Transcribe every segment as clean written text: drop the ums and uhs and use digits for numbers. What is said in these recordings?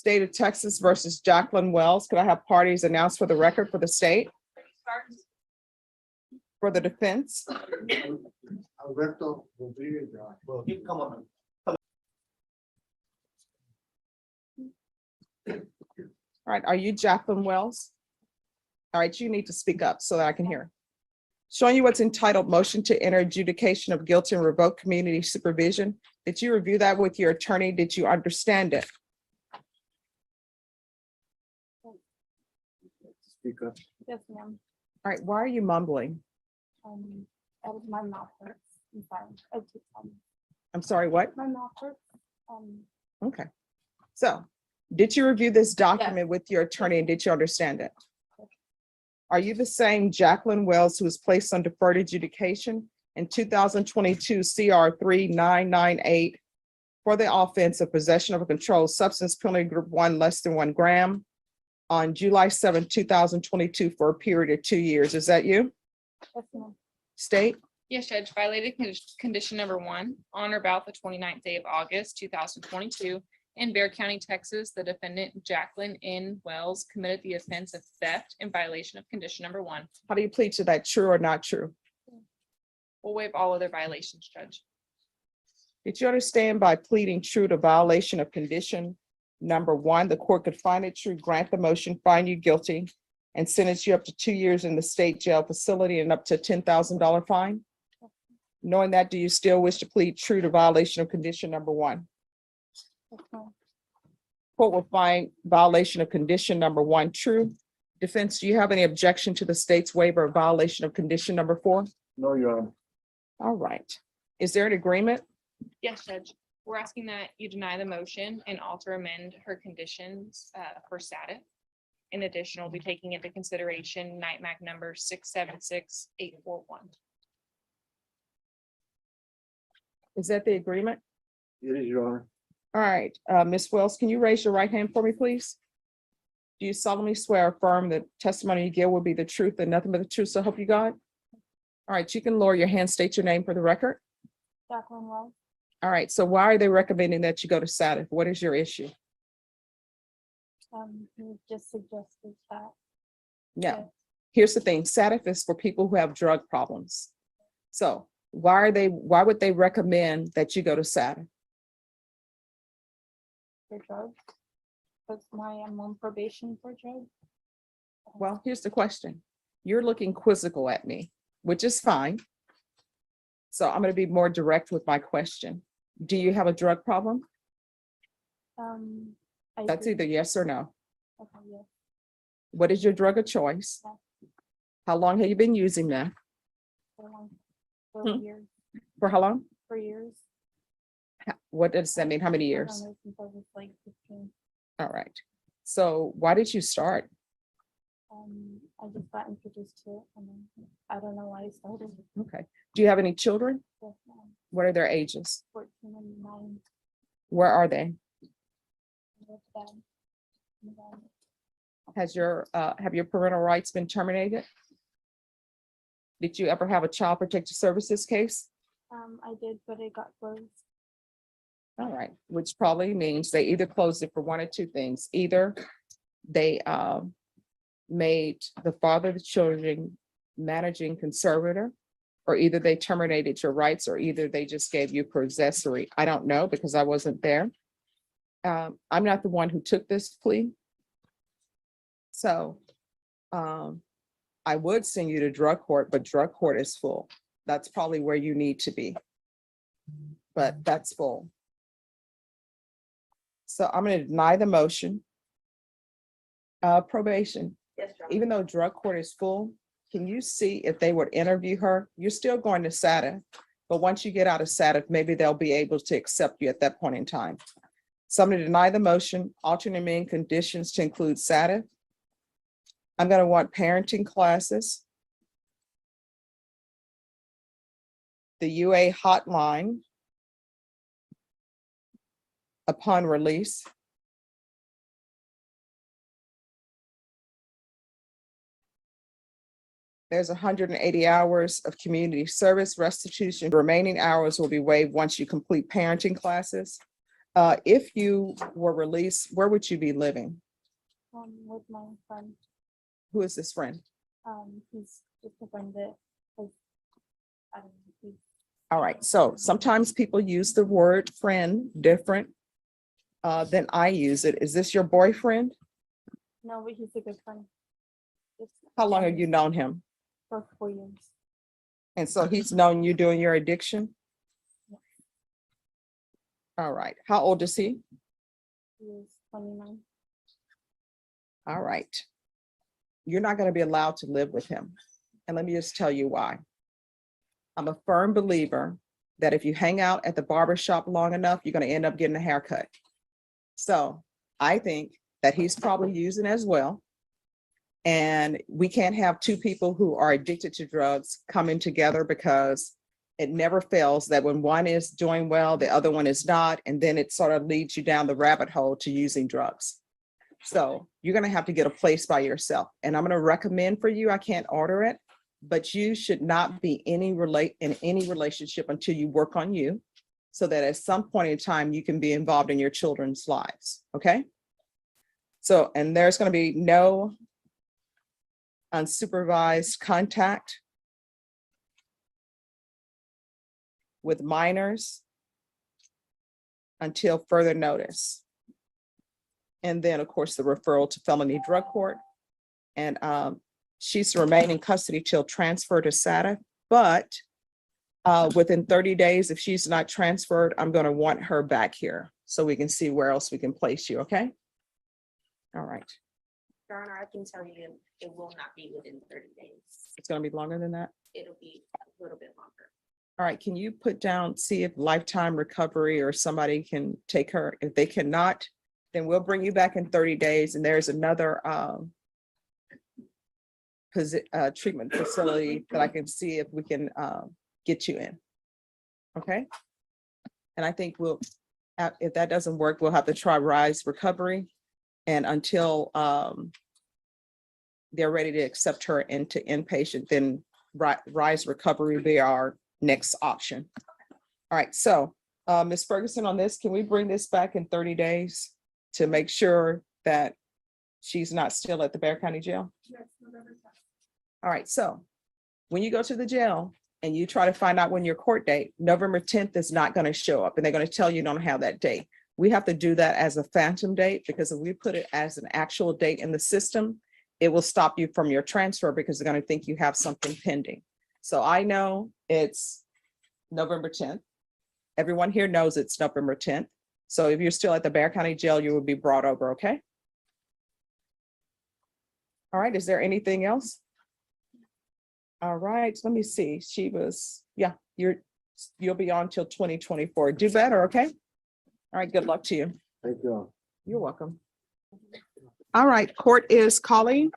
State of Texas versus Jacqueline Wells. Could I have parties announced for the record for the state? For the defense? Alberto Rodriguez. Well, come on. All right, are you Jacqueline Wells? All right, you need to speak up so that I can hear. Showing you what's entitled Motion to Enter Adjudication of Guilt and Revoke Community Supervision. Did you review that with your attorney? Did you understand it? Speak up. Yes, ma'am. All right, why are you mumbling? That was my mouth hurts. I'm sorry. I'm sorry, what? My mouth hurts. Okay. So, did you review this document with your attorney and did you understand it? Are you the same Jacqueline Wells who was placed on deferred adjudication in 2022 CR 3998 for the offense of possession of a controlled substance, penalty group 1 less than 1 gram on July 7, 2022 for a period of 2 years? Is that you? Yes, ma'am. State? Yes, Judge, violated condition number 1 on or about the 29th day of August, 2022. In Bexar County, Texas, the defendant Jacqueline N. Wells committed the offense of theft in violation of condition number 1. How do you plead to that? True or not true? We'll waive all other violations, Judge. Did you understand by pleading true to violation of condition number 1, the court could find it true, grant the motion, find you guilty, and sentence you up to 2 years in the state jail facility and up to $10,000 fine? Knowing that, do you still wish to plead true to violation of condition number 1? Yes, ma'am. Court will find violation of condition number 1 true. Defense, do you have any objection to the state's waiver of violation of condition number 4? No, Your Honor. All right. Is there an agreement? Yes, Judge. We're asking that you deny the motion and alter amend her conditions for status. In addition, we'll be taking into consideration NITMAC number 676841. Is that the agreement? It is, Your Honor. All right, Ms. Wells, can you raise your right hand for me, please? Do you solemnly swear or affirm that testimony you give will be the truth and nothing but the truth, so help you God? All right, you can lower your hand, state your name for the record. Jacqueline Wells. All right, so why are they recommending that you go to SATF? What is your issue? You just suggested that. Yeah, here's the thing, SATF is for people who have drug problems. So why would they recommend that you go to SATF? For drugs. Because I'm on probation for drugs. Well, here's the question. You're looking quizzical at me, which is fine. So I'm going to be more direct with my question. Do you have a drug problem? That's either yes or no. Okay, yes. What is your drug of choice? Yeah. How long have you been using that? For years. For how long? For years. What does that mean? How many I years? don't know, since I was like 15. All right. So why did you start? I just got introduced to it and then I don't know why I started. Okay. Do you have any children? Yes, What are their ages? 14 and 9. Where are they? with them. And then, Have your parental rights been terminated? Did you ever have a child protective services case? I did, but it got closed. All right, which probably means they either closed it for one or two things. Either they made the father of the children managing conservator, or either they terminated your rights, or either they just gave you possessory. I don't know because I wasn't there. I'm not the one who took this plea. So I would send you to drug court, but drug court is full. That's probably where you need to be. But that's full. So I'm going to deny the motion. Probation. Yes, Your Honor. Even though drug court is full, can you see if they would interview her? You're still going to SATA, but once you get out of SATA, maybe they'll be able to accept you at that point in time. So I'm going to deny the motion, alternate main conditions to include SATA. I'm going to want parenting classes, the UA hotline upon release, there's 180 hours of community service restitution. Remaining hours will be waived once you complete parenting classes. If you were released, where would you be living? With my friend, Who is this friend? he's just a friend that, I don't know, he's All right, so sometimes people use the word friend different than I use it. Is this your boyfriend? no, but he's a good friend. Just, How long have you known him? for 4 years. And so he's known you doing your addiction? All right, how old is he? He is 29. All right. You're not going to be allowed to live with him. And let me just tell you why. I'm a firm believer that if you hang out at the barber shop long enough, you're going to end up getting a haircut. So I think that he's probably using as well. And we can't have two people who are addicted to drugs coming together, because it never fails that when one is doing well, the other one is not. And then it sort of leads you down the rabbit hole to using drugs. So you're going to have to get a place by yourself. And I'm going to recommend for you, I can't order it, but you should not be in any relationship until you work on you, so that at some point in time, you can be involved in your children's lives. Okay. So, and there's going to be no unsupervised contact with minors until further notice. And then, of course, the referral to felony drug court. And she's to remain in custody till transferred to SATA. But within 30 days, if she's not transferred, I'm going to want her back here so we can see where else we can place you. Okay. All right. Your Honor, I can tell you it will not be within 30 days. It's going to be longer than that. It'll be a little bit longer. All right. Can you put down, see if Lifetime Recovery or somebody can take her? If they cannot, then we'll bring you back in 30 days. And there's another treatment facility that I can see if we can get you in. Okay. And I think we'll, if that doesn't work, we'll have to try Rise Recovery. And until they're ready to accept her into inpatient, then Rise Recovery will be our next option. All right. So Ms. Ferguson, on this, can we bring this back in 30 days to make sure that she's not still at the Bexar County Jail? Yes, November 10th. All right. So when you go to the jail and you try to find out when your court date, November 10th is not going to show up, and they're going to tell you don't have that date. We have to do that as a phantom date, because if we put it as an actual date in the system, it will stop you from your transfer, because they're going to think you have something pending. So I know it's November 10th. Everyone here knows it's November 10th. So if you're still at the Bexar County Jail, you will be brought over, okay? All right, is there anything else? All right, let me see. She was, yeah, you'll be on till 2024. Do better, okay? All right, good luck to you. Thank you. You're welcome. All right, court is calling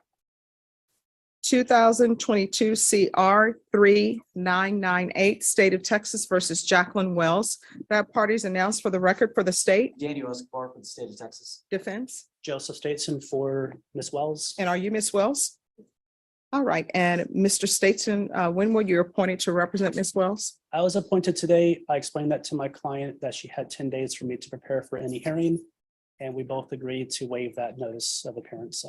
2022 CR 3998, State of Texas versus Jacqueline Wells. That party's announced for the record for the state. Daniel Escobar for the state of Texas. Defense. Joseph Stateson for Ms. Wells. And are you Ms. Wells? All right, and Mr. Stateson, when were you appointed to represent Ms. Wells? I was appointed today. I explained that to my client that she had 10 days for me to prepare for any hearing. And we both agreed to waive that notice of appearance,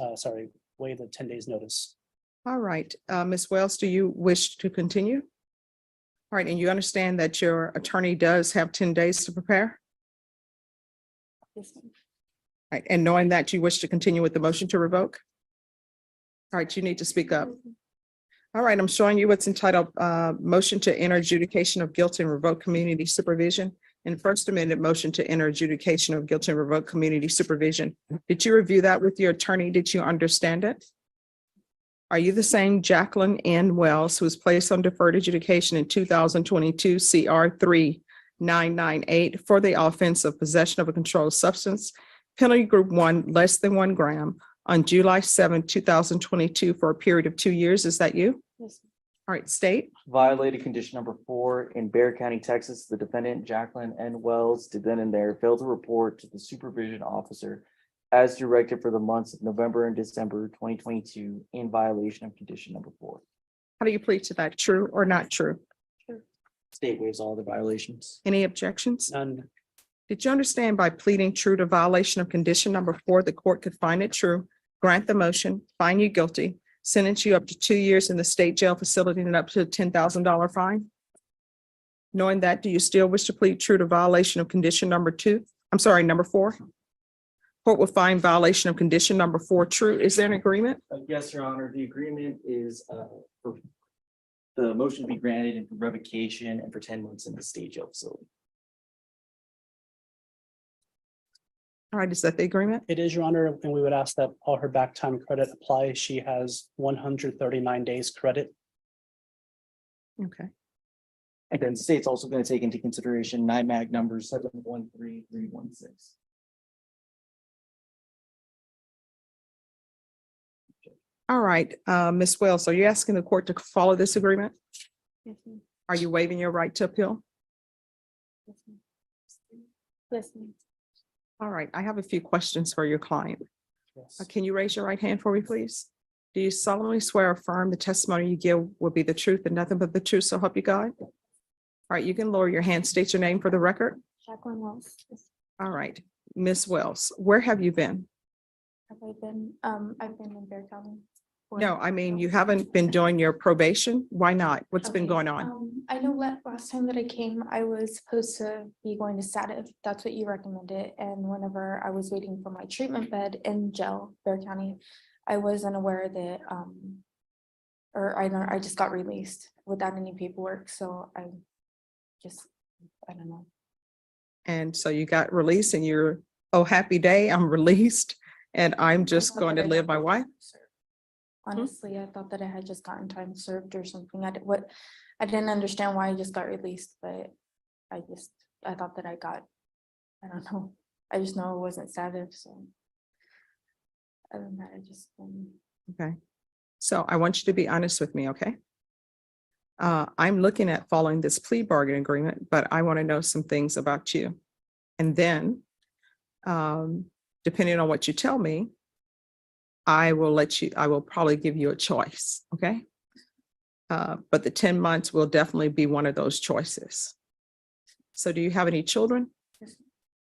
waive the 10 days notice. All right, Ms. Wells, do you wish to continue? All right, and you understand that your attorney does have 10 days to prepare? Yes, ma'am. All right, and knowing that you wish to continue with the motion to revoke? All right, you need to speak up. All right, I'm showing you what's entitled motion to enter adjudication of guilt and revoke community supervision. And First Amendment motion to enter adjudication of guilt and revoke community supervision. Did you review that with your attorney? Did you understand it? Are you the same Jacqueline N. Wells who was placed on deferred adjudication in 2022 CR 3998 for the offense of possession of a controlled substance, penalty group 1 less than 1 gram, on July 7, 2022 for a period of 2 years? Is that you? Yes, ma'am. All right, state. Violated condition number 4 in Bexar County, Texas. The defendant, Jacqueline N. Wells, did then and there fail to report to the supervision officer as directed for the months of November and December 2022 in violation of condition number 4. How do you plead to that? True or not true? State waives all the violations. Any objections? None. Did you understand by pleading true to violation of condition number 4, the court could find it true, grant the motion, find you guilty, sentence you up to 2 years in the state jail facility and up to a $10,000 fine? Knowing that, do you still wish to plead true to violation of condition number 2? I'm sorry, number 4? Court will find violation of condition number 4 true. Is there an agreement? Yes, Your Honor, the agreement is for the motion to be granted and for revocation and for 10 months in the state jail facility. All right, is that the agreement? It is, Your Honor, and we would ask that all her back time credit apply. She has 139 days credit. Okay. And then the state's also going to take into consideration NIMAG number 713316. All right, Ms. Wells, are you asking the court to follow this agreement? Yes, ma'am. Are you waiving your right to appeal? Yes, ma'am. Yes, ma'am. All right, I have a few questions for your client. Yes. Can you raise your right hand for me, please? Do you solemnly swear or affirm the testimony you give will be the truth and nothing but the truth, so help you God? All right, you can lower your hand, state your name for the record. Jacqueline Wells. Yes. All right, Ms. Wells, where have you been? Have I been, I've been in Bear County. for- No, I mean, you haven't been doing your probation. Why not? What's been Okay, going on? I know last time that I came, I was supposed to be going to Sativ. That's what you recommended. And whenever I was waiting for my treatment bed in jail, Bear County, I wasn't aware that, or I just got released without any paperwork. So I don't know. And so you got released and you're, oh, happy day, I'm released and I'm just thought going that to I live had my time life. served. Honestly, I thought that I had just gotten time served or something. I didn't understand why I just got released, but I thought that I don't know. I just know it wasn't Sativ, so. Other than that, I just, Okay. So I want you to be honest with me, okay? I'm looking at following this plea bargain agreement, but I want to know some things about you. And then, depending on what you tell me, I will probably give you a choice, okay? But the 10 months will definitely be one of those choices. So do you have any children? Yes.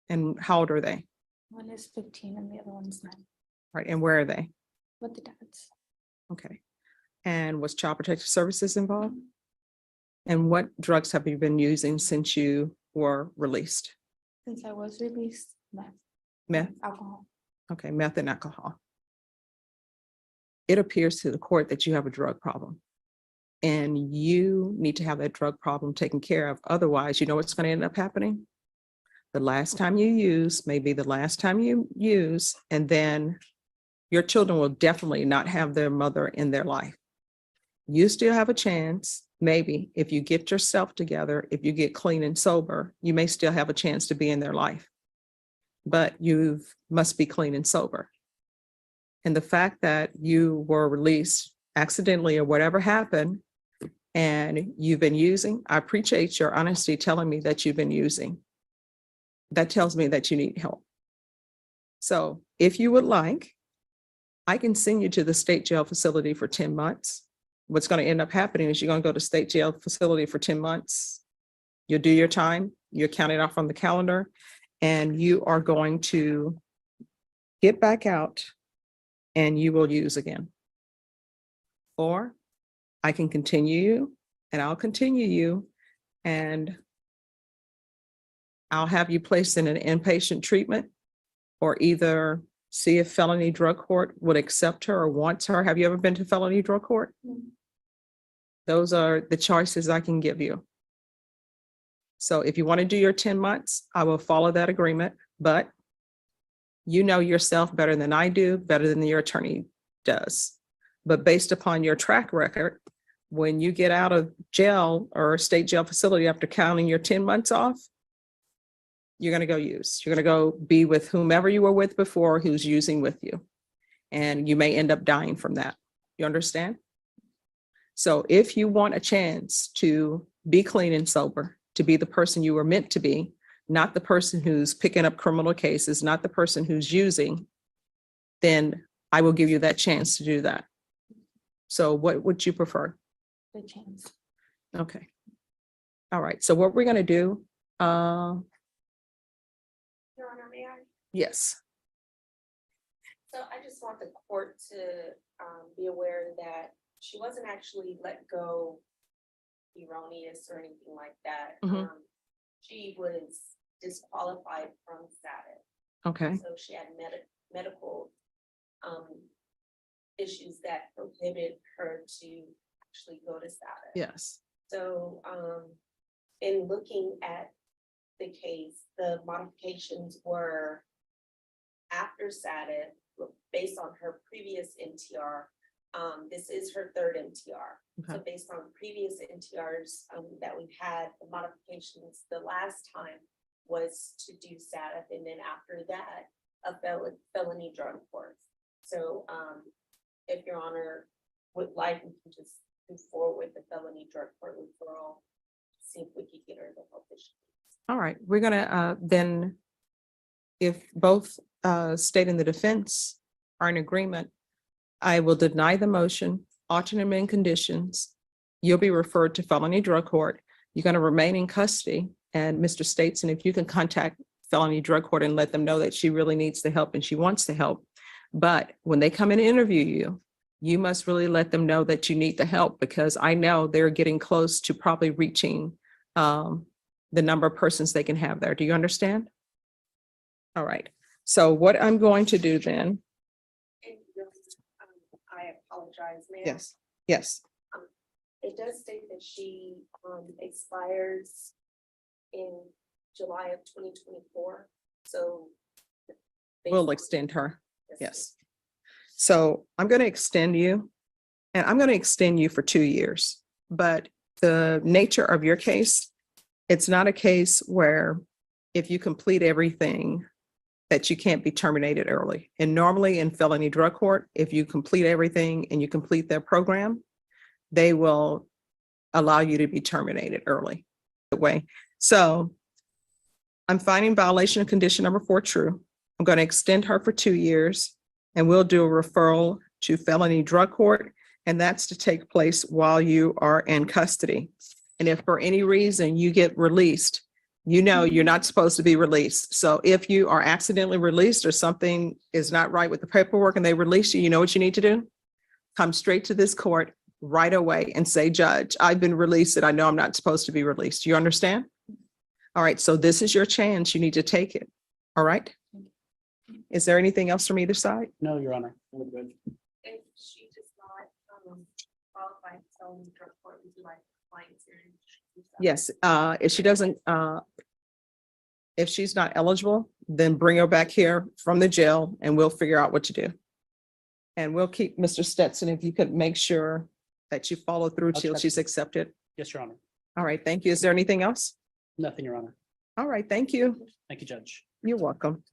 And how old are they? one is 15 and the other one's 9. Right, and where are they? With the dads. Okay. And was Child Protective Services involved? And what drugs have you been using since you were released? Since I was released, Meth? alcohol. Okay, meth and alcohol. It appears to the court that you have a drug problem. And you need to have that drug problem taken care of. Otherwise, you know what's going to end up happening? The last time you use may be the last time you use, and then your children will definitely not have their mother in their life. You still have a chance, maybe, if you get yourself together, if you get clean and sober, you may still have a chance to be in their life. But you must be clean and sober. And the fact that you were released accidentally or whatever happened, and you've been using, I appreciate your honesty telling me that you've been using. That tells me that you need help. So if you would like, I can send you to the state jail facility for 10 months. What's going to end up happening is you're going to go to state jail facility for 10 months. You'll do your time, you're counted off on the calendar, and you are going to get back out and you will use again. Or I can continue you and I'll continue you and I'll have you placed in an inpatient treatment or either see if felony drug court would accept her or wants her. Have you ever been to felony drug court? Mm. Those are the choices I can give you. So if you want to do your 10 months, I will follow that agreement, but you know yourself better than I do, better than your attorney does. But based upon your track record, when you get out of jail or state jail facility after counting your 10 months off, you're going to go use. You're going to go be with whomever you were with before who's using with you. And you may end up dying from that. You understand? So if you want a chance to be clean and sober, to be the person you were meant to be, not the person who's picking up criminal cases, not the person who's using, then I will give you that chance to do that. So what would you prefer? The chance. Okay. All right. So what we're going to do, Yes. So I just want the court to be aware that she wasn't actually let go erroneous or anything like that. Mhm. She was disqualified from status. Okay. So she had medical issues that prohibited her to actually go to status. Yes. So in looking at the case, the modifications were after status, based on her previous MTR. This is her third MTR. So Okay. based on previous MTRs that we've had, the modifications, the last time was to do status, and then after that, a felony drug court. So if Your Honor would like, we can just move forward with the felony drug court referral, see if we could get her the help issue. All right, we're gonna then, if both state and the defense are in agreement, I will deny the motion, alternate amend conditions. You'll be referred to felony drug court. You're gonna remain in custody, and Mr. States, and if you can contact felony drug court and let them know that she really needs the help and she wants the help. But when they come and interview you, you must really let them know that you need the help, because I know they're getting close to probably reaching the number of persons they can have there. Do you understand? All right. So what I'm going to do then, And I apologize, ma'am. yes, yes, It does state that she expires in July of 2024, so. we'll extend her. Yes. So I'm going to extend you, and I'm going to extend you for 2 years. But the nature of your case, it's not a case where if you complete everything that you can't be terminated early. And normally in felony drug court, if you complete everything and you complete their program, they will allow you to be terminated early. Way. So I'm finding violation of condition number 4 true. I'm going to extend her for 2 years, and we'll do a referral to felony drug court. And that's to take place while you are in custody. And if for any reason you get released, you know you're not supposed to be released. So if you are accidentally released or something is not right with the paperwork and they release you, you know what you need to do? Come straight to this court right away and say, Judge, I've been released and I know I'm not supposed to be released. You understand? All right, so this is your chance. You need to take it. All right? Is there anything else from either side? No, Your Honor. And she does not qualify for felony drug court, would you like clients here? Yes, if she doesn't, if she's not eligible, then bring her back here from the jail and we'll figure out what to do. And we'll keep Mr. Stetson, if you could make sure that you follow through I'll till check. she's accepted. Yes, Your Honor. All right, thank you. Is there anything else? Nothing, Your Honor. All right, thank you. Thank you, Judge. You're welcome.